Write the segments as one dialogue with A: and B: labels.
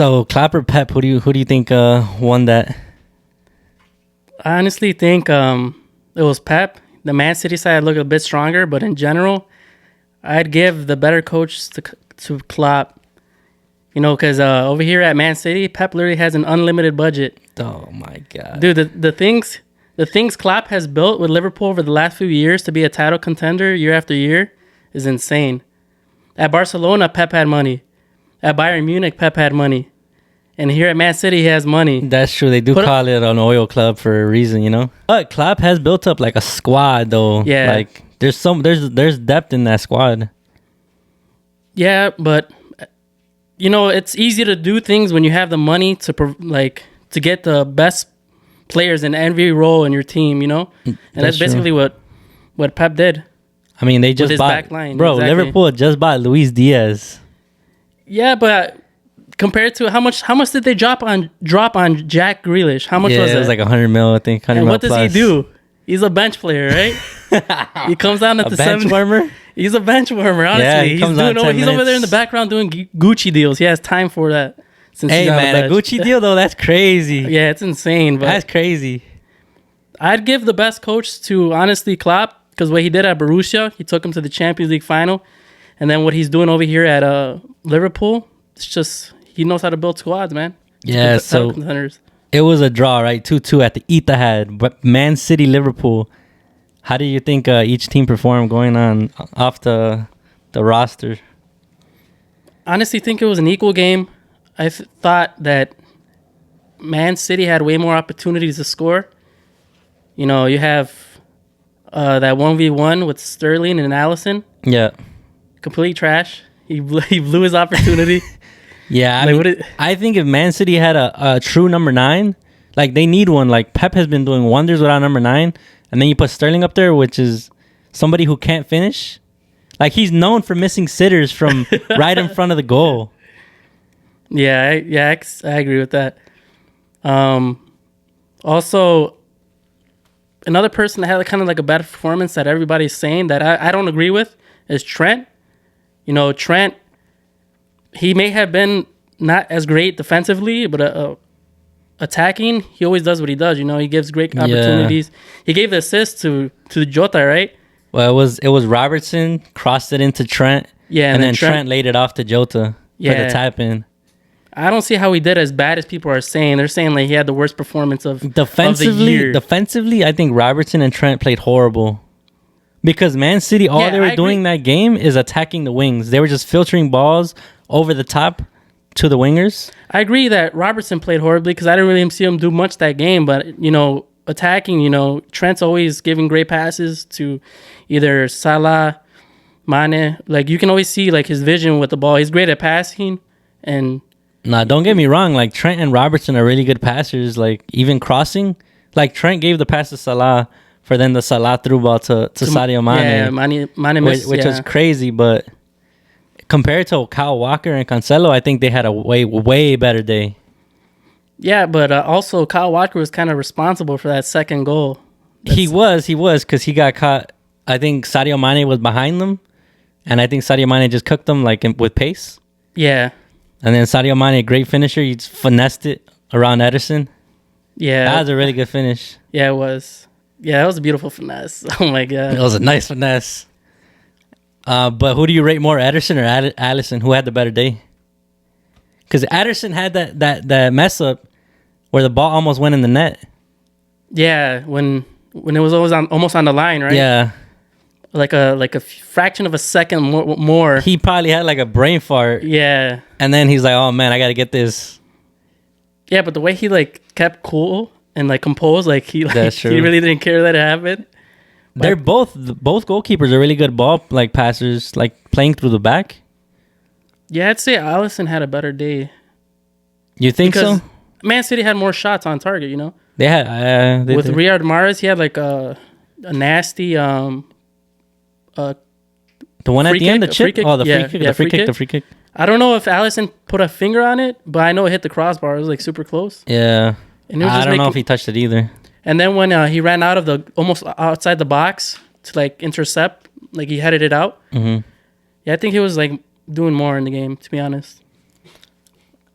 A: So Klopp or Pep, who do you think won that?
B: I honestly think it was Pep. The Man City side looked a bit stronger, but in general, I'd give the better coach to Klopp. You know, because over here at Man City, Pep literally has an unlimited budget.
A: Oh my god,
B: Dude, the things Klopp has built with Liverpool over the last few years to be a title contender year after year is insane. At Barcelona, Pep had money. At Bayern Munich, Pep had money. And here at Man City, he has money.
A: that's true. They do call it an oil club for a reason, you know. But Klopp has built up like a squad, though.
B: Yeah,
A: like there's depth in that squad.
B: Yeah, but you know, it's easy to do things when you have the money to to get the best players in every role in your team, you know? And that's basically what Pep did.
A: I mean, they just
B: his
A: bought
B: back line,
A: bro.
B: exactly.
A: Liverpool just bought Luis Diaz.
B: Yeah, but compared to how much did they drop on Jack Grealish? How much was it?
A: It was like 100 mil, I think. 100
B: and
A: mil
B: what does
A: plus.
B: he do? He's a bench player, right? He comes down at the
A: bench
B: 7th
A: warmer.
B: He's a bench warmer, honestly.
A: Yeah, he
B: he's
A: comes on 10
B: he's over there in
A: minutes.
B: the background doing Gucci deals. He has time for that. Since
A: Hey
B: he's on the
A: man, a
B: bench.
A: Gucci deal though, that's crazy.
B: Yeah, it's insane. But
A: That's crazy.
B: I'd give the best coach to honestly Klopp, because what he did at Borussia, he took him to the Champions League final, and then what he's doing over here at Liverpool, it's just he knows how to build squads, man.
A: Yeah, so it was a draw, right? 2-2 at the Etihad. But Man City, Liverpool. How do you think each team performed going on off the roster?
B: Honestly, think it was an equal game. I thought that Man City had way more opportunities to score. You know, you have that 1v1 with Sterling and Allison.
A: Yeah.
B: Complete trash. He blew his opportunity.
A: Yeah, I think if Man City had a true number 9, like they need one. Like Pep has been doing wonders without number 9, and then you put Sterling up there, which is somebody who can't finish. Like he's known for missing sitters from right in front of the goal.
B: Yeah, I agree with that. Also, another person that had kind of like a bad performance that everybody's saying that I don't agree with is Trent. You know, Trent, he may have been not as great defensively, but attacking, he always does what he does. You know, he gives great opportunities. He gave the assist to Jota, right?
A: Well, it was Robertson crossed it into Trent.
B: Yeah,
A: and then Trent laid it off to Jota for the tap in.
B: I don't see how he did as bad as people are saying. They're saying like he had the worst performance of the year.
A: Defensively, I think Robertson and Trent played horrible. Because Man City, all they were doing that game is attacking the wings. They were just filtering balls over the top to the wingers.
B: I agree that Robertson played horribly because I didn't really see him do much that game. But, you know, attacking, you know, Trent's always giving great passes to either Salah, Mane. Like, you can always see, like, his vision with the ball. He's great at passing. And
A: nah, don't get me wrong. Like, Trent and Robertson are really good passers. Like, even crossing. Like, Trent gave the pass to Salah for then the Salah through ball to Sadio Mane.
B: Yeah, Mane missed,
A: which was crazy. But compared to Kyle Walker and Cancelo, I think they had a way better day.
B: Yeah, but also Kyle Walker was kind of responsible for that second goal.
A: He was because he got caught. I think Sadio Mane was behind them, and I think Sadio Mane just cooked them like with pace.
B: Yeah.
A: And then Sadio Mane, great finisher. He just finessed it around Ederson.
B: Yeah.
A: That was a really good finish.
B: Yeah, it was. Yeah, that was a beautiful finesse. Oh, my God.
A: It was a nice finesse. But who do you rate more, Ederson or Alisson? Who had the better day? Because Ederson had that mess up where the ball almost went in the net.
B: Yeah, when it was almost on the line, right?
A: Yeah.
B: Like a fraction of a second more.
A: He probably had like a brain fart.
B: Yeah. And
A: then he's like, oh, man, I got to get this.
B: Yeah, but the way he like kept cool and like composed, like he really didn't care that it happened.
A: They're both goalkeepers are really good ball like passers, like playing through the back.
B: Yeah, I'd say Alisson had a better day.
A: You think so?
B: Man City had more shots on target, you know?
A: They had
B: with Riyad Mahrez, he had like a nasty
A: the one at the end, the chip?
B: Kick.
A: Oh, the free kick.
B: I don't know if Alisson put a finger on it, but I know it hit the crossbar. It was like super close.
A: Yeah.
B: And it was
A: I don't know if he touched it either.
B: And then when he ran out of almost outside the box to like intercept, like he headed it out.
A: Mm-hmm.
B: Yeah, I think he was like doing more in the game, to be honest.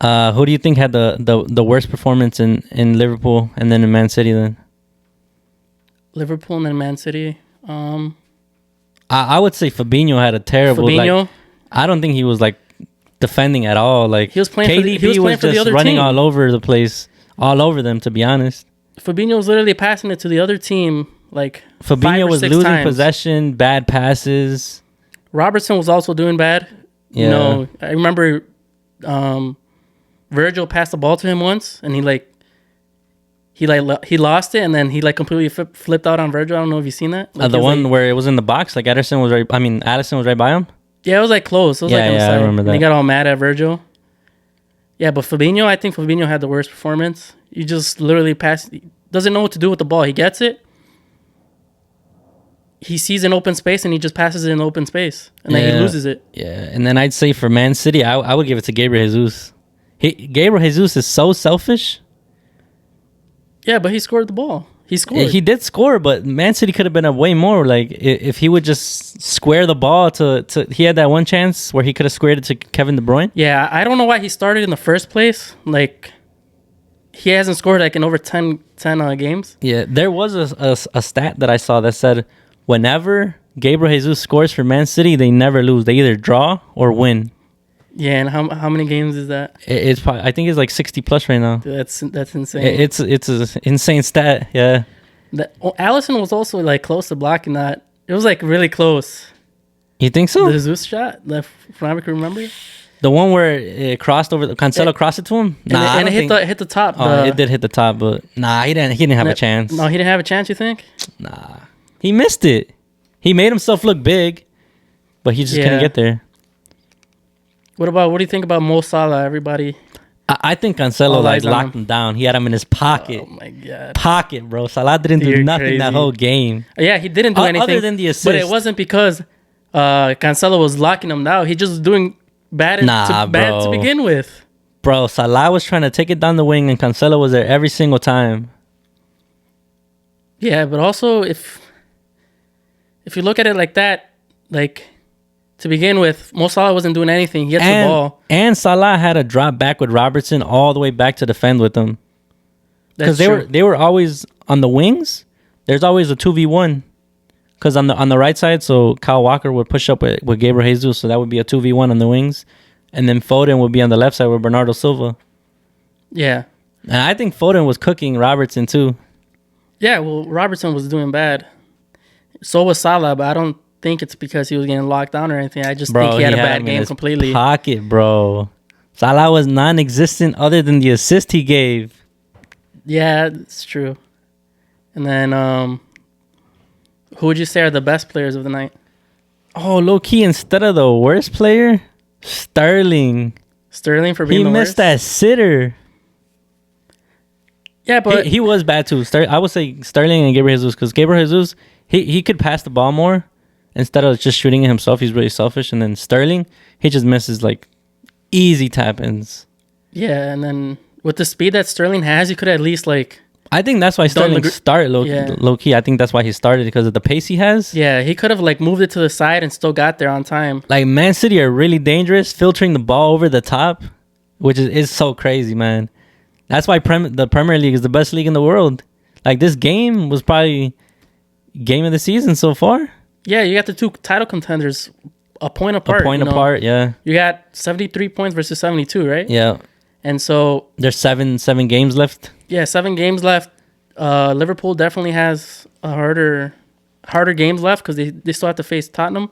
A: Who do you think had the worst performance in Liverpool and then in Man City then?
B: Liverpool and then Man City.
A: I would say Fabinho had a terrible.
B: Fabinho.
A: Like, I don't think he was like defending at all. Like
B: He was playing for the-
A: KDB
B: he was playing for the
A: just
B: other
A: running
B: team.
A: all over the place, all over them. To be honest,
B: Fabinho was literally passing it to the other team like 5
A: Fabinho
B: or
A: was
B: 6
A: losing
B: times.
A: possession, bad passes.
B: Robertson was also doing bad.
A: Yeah.
B: You know, I remember Virgil passed the ball to him once, and he lost it, and then he like completely flipped out on Virgil. I don't know if you've seen that. Like,
A: The
B: he was,
A: one
B: like,
A: where it was in the box, like Ederson was right. I mean, Addison was right by him.
B: yeah, it was like close. It was
A: Yeah,
B: like on the
A: yeah, I
B: side.
A: remember
B: And they
A: that.
B: got all mad at Virgil. Yeah, but Fabinho, I think Fabinho had the worst performance. He just literally doesn't know what to do with the ball. He gets it. He sees an open space and he just passes it in open space, and then he loses it.
A: Yeah, and then I'd say for Man City, I would give it to Gabriel Jesus. Gabriel Jesus is so selfish.
B: Yeah, but he scored the ball. He scored.
A: He did score, but Man City could have been up way more. Like if he would just square the ball to he had that one chance where he could have squared it to Kevin De Bruyne.
B: Yeah, I don't know why he started in the first place. Like, he hasn't scored like in over 10 games.
A: Yeah, there was a stat that I saw that said whenever Gabriel Jesus scores for Man City, they never lose. They either draw or win.
B: Yeah, and how many games is that?
A: It's probably, I think it's like 60 plus right now.
B: Dude, that's insane.
A: It's an insane stat. Yeah.
B: Allison was also like close to blocking that. It was like really close.
A: You think so?
B: The Jesus shot, from what I can remember.
A: The one where it crossed over, Cancelo crossed it to him.
B: And it hit the top.
A: It did hit the top, but he didn't have a chance.
B: No, he didn't have a chance. You think?
A: Nah, he missed it. He made himself look big, but he just couldn't get there.
B: What do you think about Mo Salah? Everybody.
A: I think Cancelo like locked him down. He had him in his pocket.
B: Oh my god.
A: Pocket, bro. Salah didn't do nothing that whole game.
B: Yeah, he didn't do anything
A: other than the assist.
B: But it wasn't because Cancelo was locking him down. He just was doing bad to begin with.
A: Bro, Salah was trying to take it down the wing, and Cancelo was there every single time.
B: Yeah, but also if you look at it like that, like to begin with, Mo Salah wasn't doing anything. He gets the ball.
A: And Salah had a drop back with Robertson all the way back to defend with him. Because they were always on the wings. There's always a 2v1. Because on the right side, so Kyle Walker would push up with Gabriel Jesus, so that would be a 2v1 on the wings. And then Foden would be on the left side with Bernardo Silva.
B: Yeah.
A: And I think Foden was cooking Robertson too.
B: Yeah, well, Robertson was doing bad. So was Salah, but I don't think it's because he was getting locked down or anything. I just think he had a bad game completely.
A: Pocket, bro. Salah was non-existent other than the assist he gave.
B: Yeah, it's true. And then, who would you say are the best players of the night?
A: Oh, low key, instead of the worst player, Sterling.
B: Sterling for being the worst?
A: He missed that sitter.
B: Yeah, but
A: he was bad too. I would say Sterling and Gabriel Jesus, because Gabriel Jesus, he could pass the ball more instead of just shooting it himself. He's really selfish. And then Sterling, he just misses like easy tap-ins.
B: Yeah, and then with the speed that Sterling has, he could at least like...
A: I think that's why Sterling started low key. I think that's why he started, because of the pace he has.
B: Yeah, he could have like moved it to the side and still got there on time.
A: Like Man City are really dangerous, filtering the ball over the top, which is so crazy, man. That's why the Premier League is the best league in the world. Like, this game was probably game of the season so far.
B: Yeah, you got the two title contenders a point apart.
A: Apart, yeah.
B: You got 73 points versus 72, right?
A: Yeah.
B: And so...
A: There's seven games left.
B: Yeah, 7 games left. Liverpool definitely has a harder games left because they still have to face Tottenham.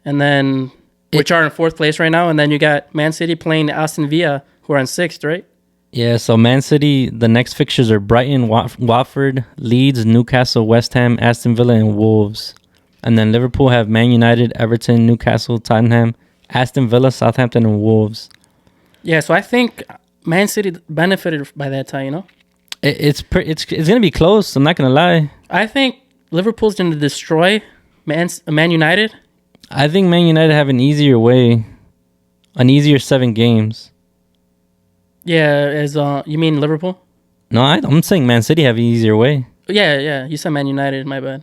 B: And then... which are in 4th place right now. And then you got Man City playing Aston Villa, who are in 6th, right?
A: Yeah, so Man City, the next fixtures are Brighton, Watford, Leeds, Newcastle, West Ham, Aston Villa, and Wolves. And then Liverpool have Man United, Everton, Newcastle, Tottenham, Aston Villa, Southampton, and Wolves.
B: Yeah, so I think Man City benefited by that tie, you know?
A: It's going to be close, I'm not going to lie.
B: I think Liverpool's going to destroy Man United.
A: I think Man United have an easier 7 games.
B: Yeah, you mean Liverpool?
A: No, I'm saying Man City have an easier way.
B: Yeah, you said Man United, my bad.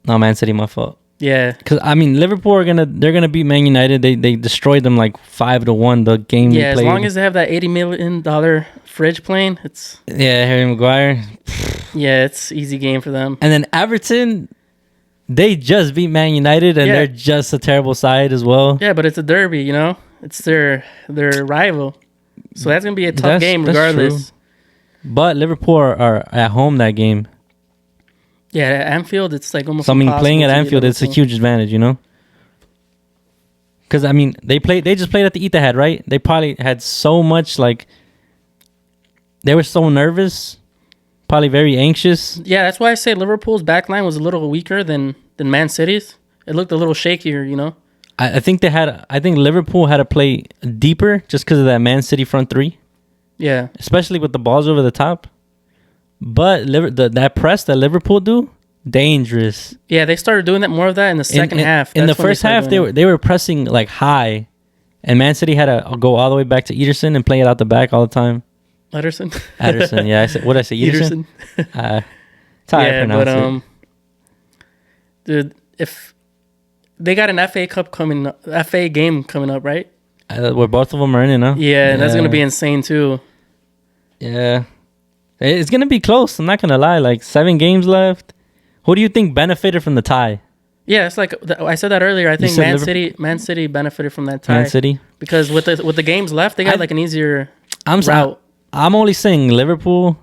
A: No, Man City, my fault.
B: Yeah.
A: Because I mean, Liverpool they're gonna beat Man United. They destroyed them like 5-1 the game.
B: Yeah,
A: they played.
B: As long as they have that $80 million fridge plane, it's
A: Harry Maguire.
B: Yeah, it's easy game for them.
A: And then Everton, they just beat Man United, and they're just a terrible side as well.
B: Yeah, but it's a derby, you know. It's their rival, so that's gonna be a tough game regardless.
A: True. But Liverpool are at home that game.
B: Yeah, at Anfield, it's like almost.
A: So I mean, playing at Anfield, it's a huge advantage, you know. Because I mean, they just played at the Etihad, right? They probably had so much they were so nervous, probably very anxious.
B: Yeah, that's why I say Liverpool's back line was a little weaker than Man City's. It looked a little shakier, you know.
A: I think Liverpool had to play deeper just because of that Man City front three.
B: Yeah,
A: especially with the balls over the top. But that press that Liverpool do, dangerous.
B: Yeah, they started doing that more of that in the second half.
A: In the first half, they were pressing like high, and Man City had to go all the way back to Ederson and play it out the back all the time.
B: Ederson,
A: yeah. What did I say? Ederson. That's how I pronounce it.
B: Dude, if they got an FA game coming up, right?
A: Where both of them are in it, no?
B: Yeah, that's gonna be insane too.
A: Yeah. It's going to be close. I'm not going to lie. Like 7 games left. Who do you think benefited from the tie?
B: Yeah, it's like I said that earlier. I think Man City benefited from that tie.
A: Man City?
B: Because with the games left, they got like an easier route.
A: I'm only saying Liverpool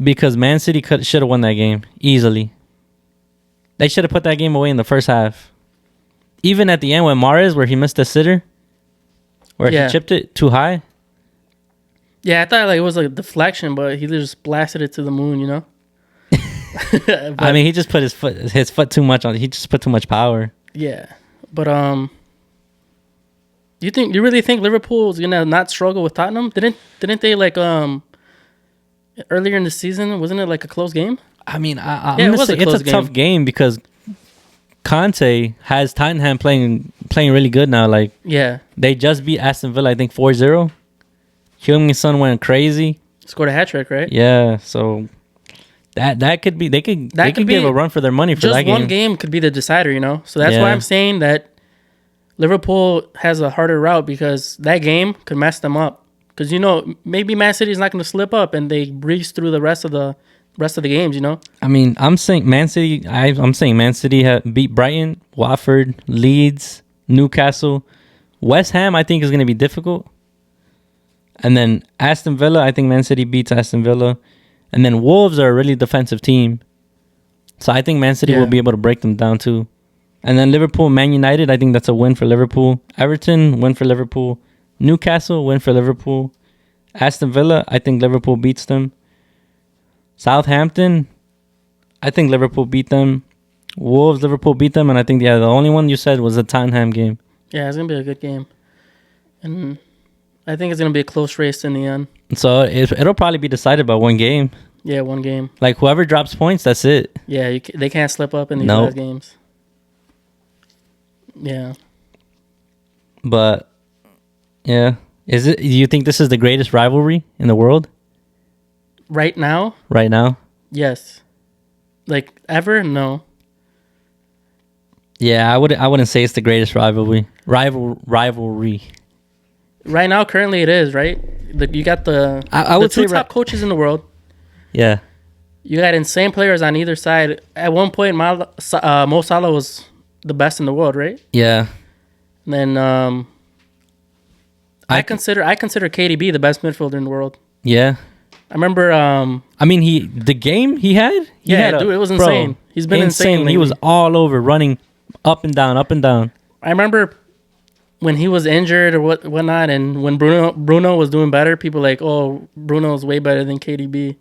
A: because Man City should have won that game easily. They should have put that game away in the first half. Even at the end when Mahrez, where he missed a sitter, where he chipped it too high.
B: Yeah, I thought it was like a deflection, but he just blasted it to the moon, you know?
A: I mean, he just put his foot too much on it. He just put too much power.
B: Yeah. But you really think Liverpool is gonna not struggle with Tottenham? Didn't they like earlier in the season, wasn't it like a close game?
A: I mean, I'm gonna say it's a tough game because Conte has Tottenham playing really good now. Like, they just beat Aston Villa, I think 4-0. Heung-min Son went crazy.
B: Scored a hat trick, right?
A: Yeah, so that could be they could give a run for their money for that game.
B: Just one game could be the decider, you know. So that's why I'm saying that Liverpool has a harder route because that game could mess them up. Because maybe Man City is not going to slip up and they breeze through the rest of the games, you know.
A: I mean, I'm saying Man City. I'm saying Man City beat Brighton, Watford, Leeds, Newcastle, West Ham. I think is going to be difficult. And then Aston Villa, I think Man City beats Aston Villa. And then Wolves are a really defensive team. So I think Man City will be able to break them down too. And then Liverpool, Man United, I think that's a win for Liverpool. Everton, win for Liverpool. Newcastle, win for Liverpool. Aston Villa, I think Liverpool beats them. Southampton, I think Liverpool beat them. Wolves, Liverpool beat them. And I think, the only one you said was the Tottenham game.
B: Yeah, it's going to be a good game. And I think it's going to be a close race in the end.
A: So it'll probably be decided by one game.
B: Yeah, one game.
A: Like whoever drops points, that's it.
B: Yeah, they can't slip up in these last games. Yeah.
A: But yeah, do you think this is the greatest rivalry in the world?
B: Right now?
A: Right now?
B: Yes. Like ever? No.
A: Yeah, I wouldn't say it's the greatest rivalry. Rivalry.
B: Right now, currently it is, right? You got the two top coaches in the world.
A: Yeah.
B: You got insane players on either side. At one point, Mo Salah was the best in the world, right?
A: Yeah.
B: And then I consider KDB the best midfielder in the world.
A: Yeah.
B: I remember.
A: I mean, the game he had.
B: Dude, it was insane. He's been insane lately.
A: He was all over, running up and down, up and down.
B: I remember when he was injured or whatnot, and when Bruno was doing better, people like, oh, Bruno's way better than KDB.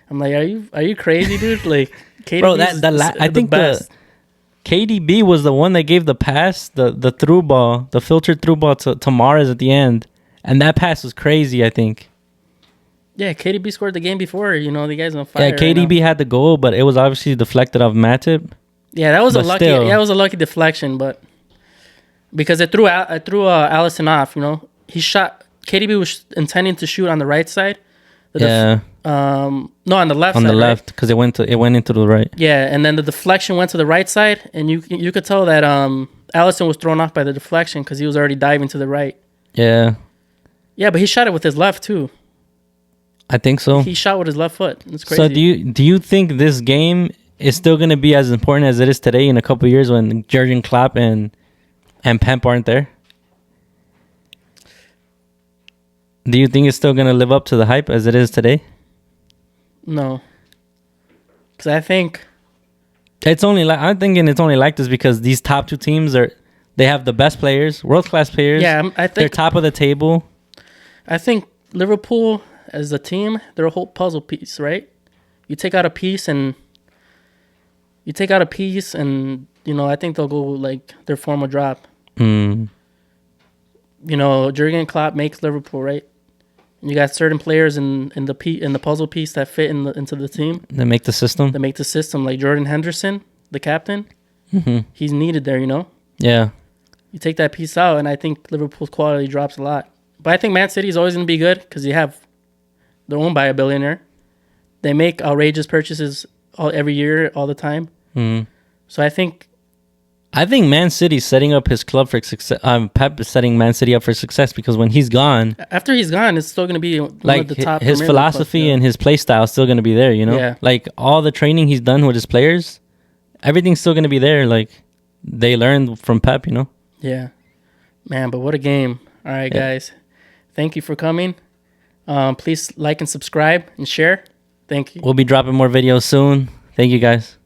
B: I'm like, are you crazy, dude? Like, KDB
A: I think best. KDB was the one that gave the pass, the through ball, the filtered through ball to Mahrez at the end, and that pass was crazy. I think.
B: Yeah, KDB scored the game before. The guy's on fire.
A: Yeah, KDB had the goal, but it was obviously deflected off Matip.
B: Yeah, that was a lucky deflection, but because it threw Alisson off. He shot. KDB was intending to shoot on the right side. The No, on the left
A: on
B: side.
A: the
B: Right?
A: left because it went into the right.
B: Yeah, and then the deflection went to the right side, and you could tell that Allison was thrown off by the deflection because he was already diving to the right.
A: Yeah,
B: Yeah, but he shot it with his left too.
A: I think so.
B: He shot with his left foot. It's crazy.
A: So do you think this game is still going to be as important as it is today in a couple of years when Jurgen Klopp and Pep aren't there? Do you think it's still going to live up to the hype as it is today?
B: No, because I think
A: I'm thinking it's only like this because these top two teams they have the best players, world class players.
B: Yeah, I think
A: they're top of the table.
B: I think Liverpool as a team, they're a whole puzzle piece, right? You take out a piece, and I think they'll go like their form will drop.
A: Mm.
B: Jurgen Klopp makes Liverpool, right? And you got certain players in the puzzle piece that fit into the team.
A: They make the system.
B: That make the system, like Jordan Henderson, the captain.
A: Mm-hmm.
B: He's needed there,
A: Yeah.
B: You take that piece out, and I think Liverpool's quality drops a lot. But I think Man City is always going to be good because they're owned by a billionaire. They make outrageous purchases every year, all the time.
A: Mm.
B: So I think
A: Man City's setting up his club for success. Pep is setting Man City up for success because when he's gone,
B: after he's gone, it's still going to be one
A: like
B: of the top.
A: his
B: Premier
A: philosophy
B: League clubs,
A: and his play style is still going to be there.
B: Yeah.
A: Like all the training he's done with his players, everything's still going to be there. Like they learned from Pep.
B: Yeah, man. But what a game! All right, guys. Thank you for coming. Please like and subscribe and share. Thank you.
A: We'll be dropping more videos soon. Thank you, guys.